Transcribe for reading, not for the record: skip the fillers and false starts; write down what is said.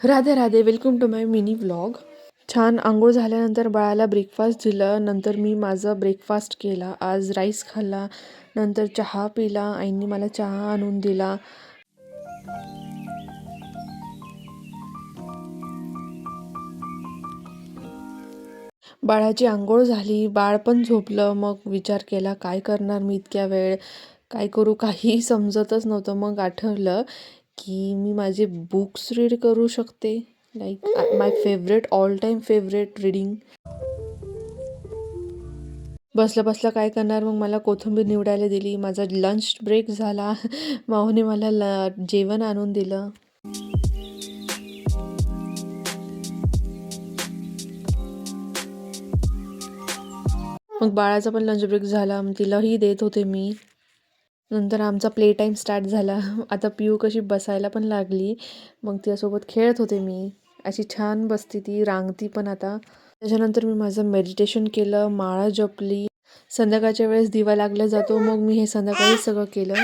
Radhe Radhe, welcome to my mini vlog. छान आंघोळ झाल्यानंतर बाळाला ब्रेकफास्ट दिलं. नंतर मी माझा ब्रेकफास्ट केला. आज राईस खाल्ला, नंतर चहा पिला. आईंनी मला चहा आणून दिला. बाळाची आंघोळ झाली, बाळ पण झोपलं. मग विचार केला काय करणार मी इतक्या वेळ, काय करू काही समजतच नव्हतं. मग आठवलं की मी माझे बुक्स रीड करू शकते. Like my favourite, all time favourite reading. बसल्या बसल्या काय करणार, मग मला कोथिंबीर निवडायला दिली. माझा लंच ब्रेक झाला. माऊने मला जेवण आणून दिलं. मग बाळाचा पण लंच ब्रेक झाला, मग तिलाही देत होते मी. नंतर आमचा प्ले टाईम स्टार्ट झाला. आता पिऊ कशी बसायला पण लागली, मग तिच्यासोबत खेळत होते मी. अशी छान बसती ती, रांगती पण आता. त्याच्यानंतर मी माझं मेडिटेशन केलं, माळा जपली. संध्याकाळच्या वेळेस दिवा लागला जातो, मग मी हे संध्याकाळी सगळं केलं.